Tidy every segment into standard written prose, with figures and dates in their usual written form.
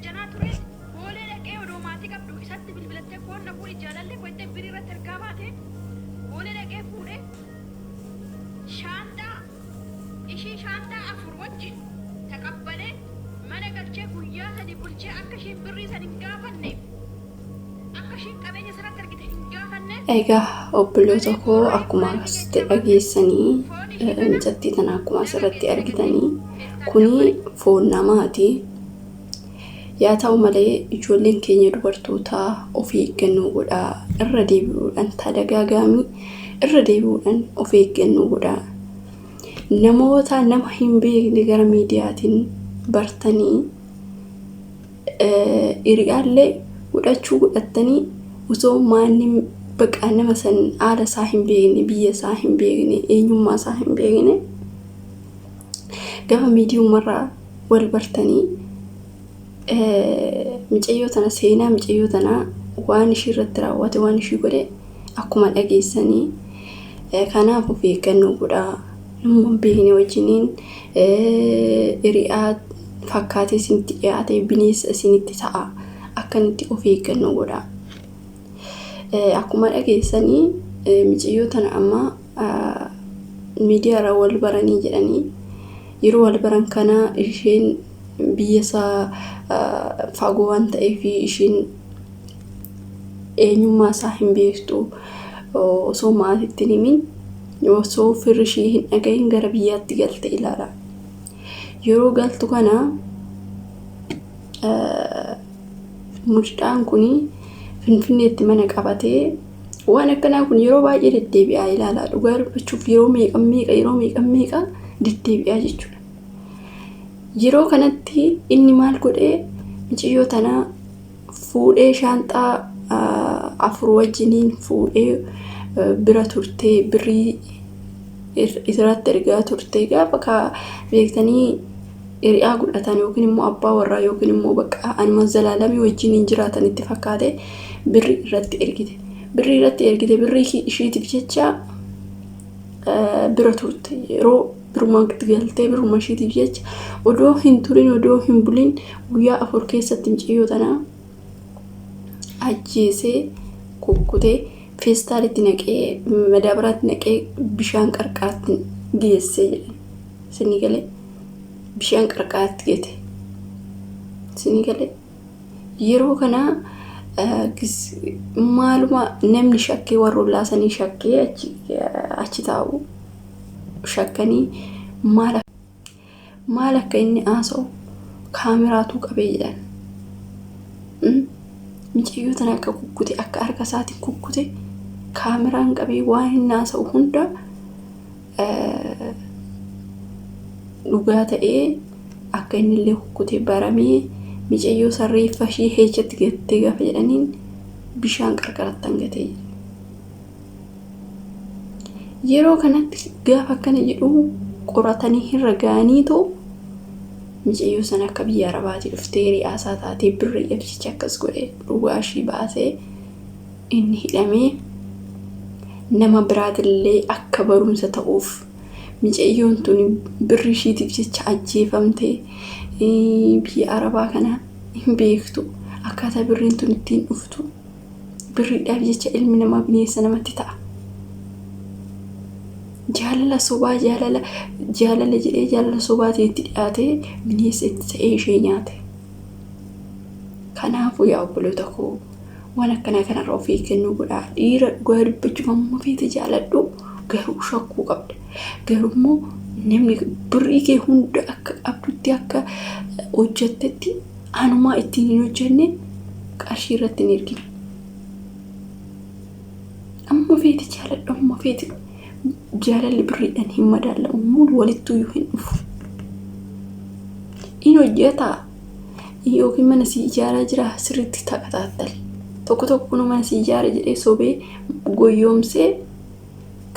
janaa ture boolee dhaqee odoomaati qabdu isatti bilbilattee foon na fuudhi jaalallee kottee birii irratti ergaa baate boolee dhaqee fuudhee shaantaa ishii shaantaa afur wajjin taqabbalee mana galchee guyyaa sadi bulchee akka ishiin birrii san hin gaafanneef akka ishiin qabeenya sanatti argite hin gaafanneef. Egaa obboleessa koo akkuma asitti dhageessanii mijattii tana akkuma asirratti argitanii kuni foon namaati. Yaa ta'u malee ijoolleen keenya dubartootaa of eeggannoo godhaa irra deebi'uudhaan tadagaagaamii irra deebi'uudhaan of eeggannoo godhaa. Namoota nama hin beekne gara miidiyaatiin bartanii hiriyaallee godhachuu godhattanii osoo maanni baqaa nama san haala isaa hin beekne biyya isaa hin beekne eenyummaa isaa hin beekne gaafa miidiyuumarraa wal bartanii micayyoo tana seenaa micayyoo tana waan ishii irratti raawwate waan ishii godhe akkuma dhageessanii kanaaf of eeggannoo godhaa. Nama hin beekne wajjiniin hiriyaa fakkaatee isinitti dhiyaate bineensa isinitti ta'a akkanitti of eeggannoo godhaa. Akkuma dhageessanii micayyoo tana amma miidiyaarraa wal baranii jedhanii yeroo wal baran kana isheen biyya isaa fagoo waan ta'eef isheen eenyummaa isaa hin beektu osoo maatiitti hin himin osoo firri ishee hin dhagahin gara biyyaatti galte ilaala. Yeroo galtu kana mucaan kun Finfinneetti mana qabatee waan akkanaa kun yeroo baay'ee deddeebi'aa ilaala. Dhugaa dubbachuuf yeroo meeqa deddeebi'aa jechuudha. Yeroo kanatti inni maal godhee micayyoo tana fuudhee shaanxaa afur wajjiniin fuudhee bira turtee birrii irratti ergaa turtee gaafa beektanii hiriyaa godhatan yookiin immoo abbaa warraa yookiin immoo bakka anuma zalaalamii wajjiniin jiraatan itti fakkaate birrii irratti ergite. Birrii irratti ergite birrii ishiitiif jecha bira turte yeroo birumatti galtee biruma ishiitiif jecha odoo hin turin odoo hin bulin guyyaa 4 keessatti micayyoo tana ajjeesee kukkutee feestaalitti naqee madaabaraatti naqee bishaan qarqaratti geessee jedhan sinii galee bishaan qarqaratti geete sinii galee yeroo kana maaluma namni shakkee warrollaasanii shakkee achi taa'u shakkanii maal akka inni haasa'u kaameraatu qabee jedhan micayyoo tana akka kukkute akka harka isaatiin kukkute kaameraan qabee waan inni haasa'u hunda dhugaa ta'ee akka inni illee kukkute baramee micayyoo sarreeffa ishee heechatti gattee gaafa jedhaniin bishaan qarqaratti hangatee yeroo kanatti gaafa akkana jedhu qoratanii hin ragaanii ta'u micayyoo sana akka biyya Arabaatii dhuftee riyaasaa taatee birrii ibsicha akkas godhee dhugaa ishii baasee inni hidhamee nama biraatillee akka barumsa ta'uuf micayyoon tun birrii ishiitiif jecha ajjeefamtee biyya Arabaa kana hin beektu akkaataa birriin tun ittiin dhuftu birriidhaaf jecha ilmi namaa bineensa namatti ta'a. Jaalala sobaa jaalala jedhee jaalala sobaatiin itti dhiyaatee bineensa itti ta'ee ishee nyaate. Kanaafuu yaa obboloota koo waan akkanaa kanarraa of eeggannoo godhaa. Dhiira dhugaa dubbachuuf amma feete jaaladhu garuu shakkuu qabda. Garuu immoo namni birrii kee hunda akka qabdutti akka hojjettetti anumaa ittiin hin hojjenne qarshii irratti hin ergine. Amma feete jaaladhu amma feete jaalalli birriidhaan hin madaalamu mulu walittuyyuu hin dhufu. In hojjetaa yookiin mana si ijaaraa jira sirriitti taphataattal. Tokko mana si ijaara jedhee sobee goyyoomsee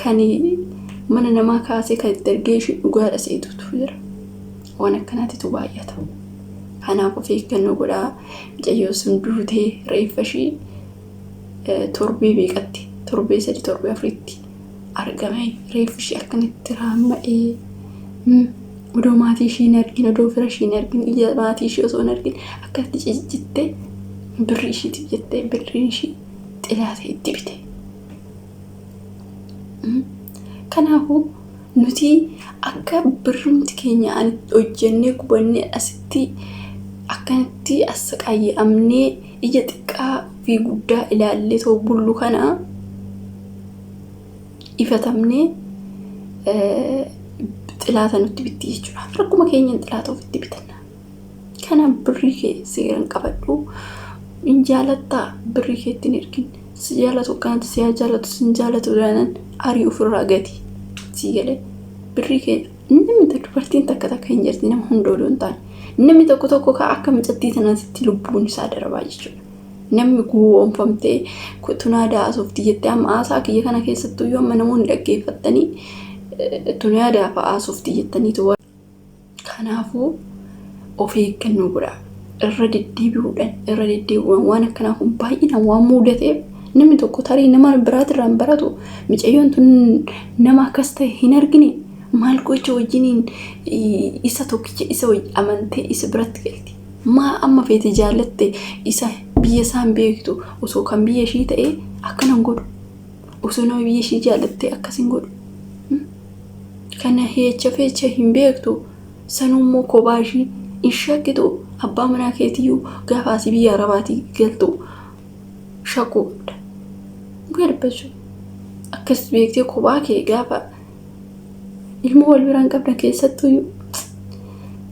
kan mana namaa kaasee kan itti ergee ishee dhugaadha seetutu jira. Waan akkanaatitu baay'ata. Kanaaf of eeggannoo godhaa. Micayyoo sun duutee reeffa ishee torbee beeqatti torbee 3 torbee 4tti argame reeffi ishee akkanitti raamma'ee odoo maatii ishee hin argin odoo fira ishee hin argin ija maatii ishee osoo hin argin akkatti ciccittee birrii isheetiif jettee birriin ishee xilaatee itti bite. Kanaafuu nuti akka birrumti keenya hojjennee gubannee asitti akkanatti as qayyamnee ija xiqqaa fi guddaa ilaallee too bullu kana ifatamnee xilaata nutti bitti jechuudha. Rakkuma keenyan xilaata ofitti bitanna. Kana birrii kee seeran qabadhu. In jaalattaa birrii keetti hin ergin. Si jaalatu kanatti si jaalatu sin jaalatu daanan arii ofirraa gati. Si galee birrii kee namni dubartiin takka hin jirti nama hundoodoo hin taane. Namni tokko ka akka micattii tanaatti lubbuun isaa darbaa jechuudha. Namni gowwoomfamtee tunaa daasofti jettee amma haasaa kiyya kana keessattuu yoo amma namoonni dhaggeeffattanii tunaa daafa haasofti jettaniitu kanaafuu of eeggannoo godhaa. Irra deddeebi'uudhaan waan akkanaa kun baay'inaan waan muudateef namni tokko tarii nama biraatirraa hin baratu micayyoon tun nama akkas ta'e hin argine maal gocha wajjiniin isa tokkicha isa amantee isa biratti galti. Maa amma feete jaallatte isa biyya isaan beektu osoo kan biyya ishii ta'e akkanan godhu. Osoo nama biyya ishii jaallatte akkasin godhu. Kana heecha feecha hin beektu sanummoo kophaa ishii hin shakkitu abbaa manaa keetiyyuu gaafa asii biyya arabaatii galtu shakkuu qabda. Garbachu akkas beektee kophaa kee gaafa ilmoo wal biraan qabda keessattuyyuu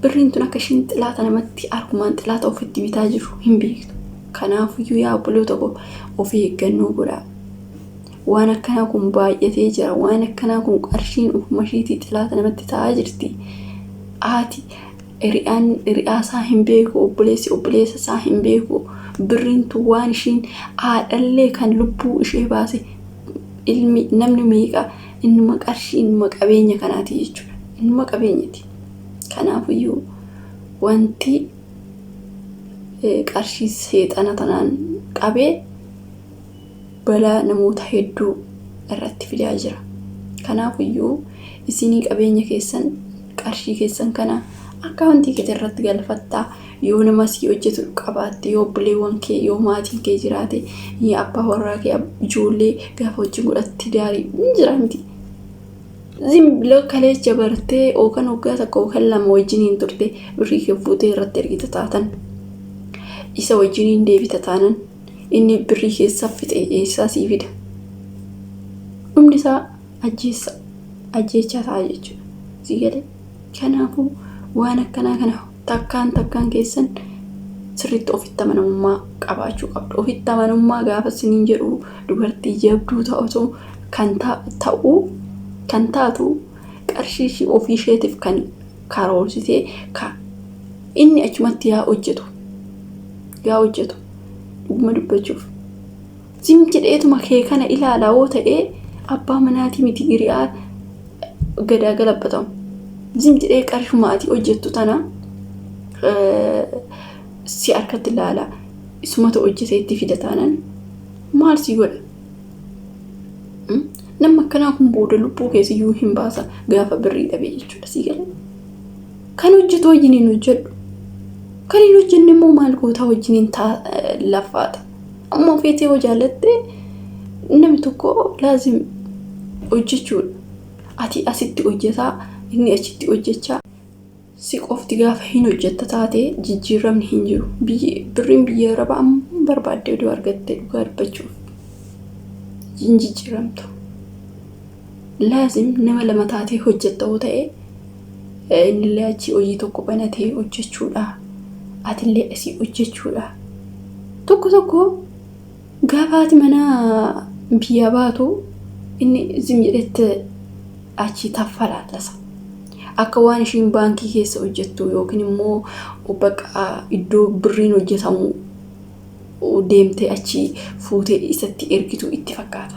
birriin tun akka ishiin xilaata namatti argumaan xilaata ofitti bitaa jiru hin beektu. Kanaafuyyuu yaa obboloota koo of eeggannoo godhaa. Waan akkanaa kun baay'atee jira. Waan akkanaa kun qarshiin ofuma ishiitii xilaata namatti ta'aa jirti. Haati hiriyaa isaa hin beeku, obboleessa isaa hin beeku. Birriin tun waan ishiin haadhallee kan lubbuu ishee baase ilmi namni meeqa innuma qarshii innuma qabeenya kanaati jechuudha. Innuma qabeenyati. Kanaafuyyuu wanti qarshii seexana tanaan qabee balaa namoota hedduu irratti fidaa jira. Kanaafuyyuu isinii qabeenya keessan qarshii keessan kana akkaawuntii kee irratti galfattaa. Yoo nama si hojjetu qabaatte yoo obboleewwan kee yoo maatiin kee jiraate yaa abbaa warraa kee ijoollee gaafa wajjin godhatti daarii hin jiraanti. Zimbiloo kaleecha bartee ookan hoggaa takka ookan lama wajjiniin turte birrii kee fuutee irratti ergita taatan isa wajjiniin deebita taanan inni birrii keessa fixe eessaa sii fida. Dhumni isaa ajjeechaa ta'a jechuudha. Si galee kanaafuu waan akkanaa kana takkaan keessan sirriitti ofitti amanamummaa qabaachuu qabdu. Ofitti amanamummaa gaafa siniin jedhu dubartii jabduu ta'utu kan taatu qarshii ishii ofii isheetiif kan karoorsitee inni achumatti yaa hojjetu dhuguma dubbachuuf zim jedheetuma kee kana ilaalaa yoo ta'e abbaa manaatii miti hiriyaa gadaa galabbatamu. Zim jedhee qarshumaatii hojjettu tana si harkatti ilaalaa isumatu hojjetee itti fida taanan maal si godha? Nama akkanaa kun booda lubbuu keessiyyuu hin baasa gaafa birrii dhabee jechuudha. Si galee kan hojjetu wajjiniin hojjedhu. Kan hin hojjenne immoo maal gootaa wajjiniin laffaata. Ammoo feetee yoo jaallatte namni tokko laazim hojjechuudha. Ati asitti hojjetaa inni achitti hojjechaa si qofti gaafa hin hojjetta taate jijjiiramni hin jiru. Birriin biyya arabaa amma barbaadde odoo argatte dhugaa dubbachuuf hin jijjiiramtu. Laazim nama lama taatee hojjetta yoo ta'e innillee achi hojii tokko banatee hojjechuudha. Atillee asii hojjechuudha. Tokko gaafa ati mana biyya baatu inni zim jedhette achi taffalaallasa. Akka waan ishiin baankii keessa hojjettu yookiin immoo bakka iddoo birriin hojjetamu deemtee achi fuutee isatti ergitu itti fakkaata.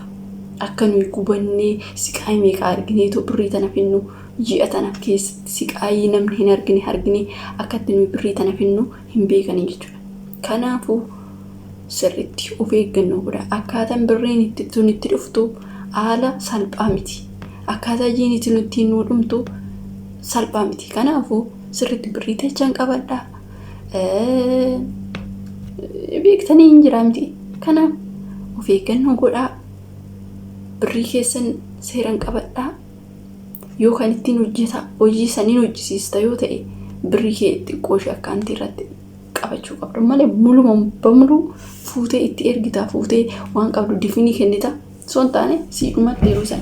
Akka nuyi gubannee siqaayii meeqa argineetu birrii tana finnu ji'a tana keessatti siqaayii namni hin argine akkatti nuyi birrii tana finnu hin beekanii jechuudha. Kanaafuu sirriitti of eeggannoo godhaa. Akkaataan birriin itti dhuftu haala salphaa miti. Akkaataa jiin itti nutti nuu dhumtu salphaa miti. Kanaafuu sirriitti birrii teechaan qabadhaa. Beektanii hin jira miti. Kanaaf of eeggannoo godhaa. Birrii keessan seeraan qabadhaa. Yoo kan ittiin hojii saniin hojjisiista yoo ta'e birrii kee xiqqoo ishee akkaantii irratti qabachuu qabda malee muluu fuutee itti ergitaa fuutee waan qabdu difinii kennita osoo hin taane siidhumatti yeroo san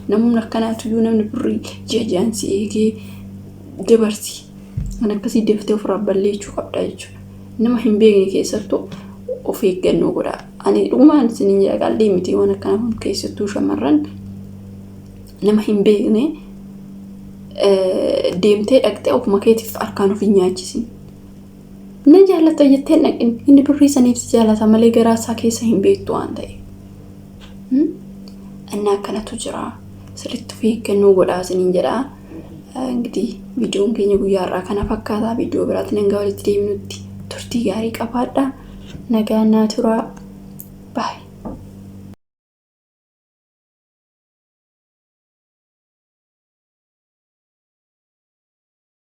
namni akkanaatu iyyuu namni birrii ji'a si eegee dabarsi kan akkasii deeftee ofirraa balleessuu qabda jechuudha. Nama hin beekne keessattuu of eeggannoo godhaa. Ani dhugumaan isiniin jedha qalbii miti waan akkanaa keessattuu shamarran nama hin beekne deemtee dhaqxee ofuma keetiif harkaan of hin nyaachisin. Na jaallata jettee dhaqin inni birrii saniif si jaallata malee garaa isaa keessa hin beektu waan ta'e. Inni akkanatu jira. Sirriitti of eeggannoo godhaa isiniin jedha. Enggidii viidiyoon keenya guyyaa irraa kana fakkaata. Viidiyoo biraatti hanga walitti deemnutti turtii gaarii qabaadhaa. Nagaan naa turaa.